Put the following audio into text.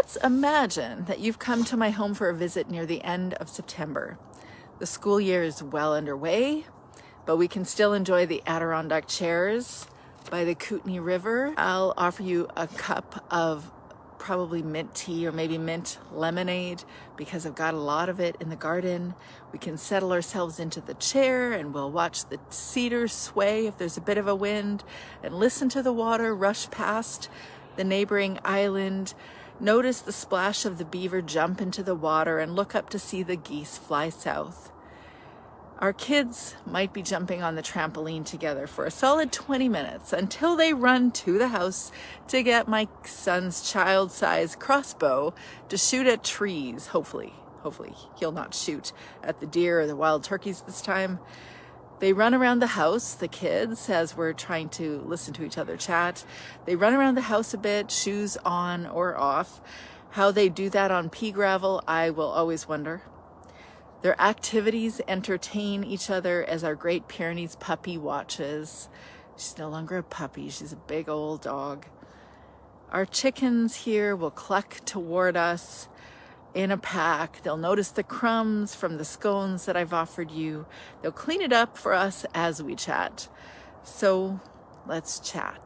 Let's imagine that you've come to my home for a visit near the end of September. The school year is well underway, but we can still enjoy the Adirondack chairs by the Kootenay River. I'll offer you a cup of probably mint tea or maybe mint lemonade because I've got a lot of it in the garden. We can settle ourselves into the chair and we'll watch the cedars sway if there's a bit of a wind and listen to the water rush past the neighboring island. Notice the splash of the beaver jump into the water and look up to see the geese fly south. Our kids might be jumping on the trampoline together for a solid 20 minutes until they run to the house to get my son's child-sized crossbow to shoot at trees. Hopefully he'll not shoot at the deer or the wild turkeys this time. They run around the house, the kids, as we're trying to listen to each other chat. They run around the house a bit, shoes on or off. How they do that on pea gravel, I will always wonder. Their activities entertain each other as our Great Pyrenees puppy watches. She's no longer a puppy, she's a big old dog. Our chickens here will cluck toward us in a pack. They'll notice the crumbs from the scones that I've offered you. They'll clean it up for us as we chat. So let's chat.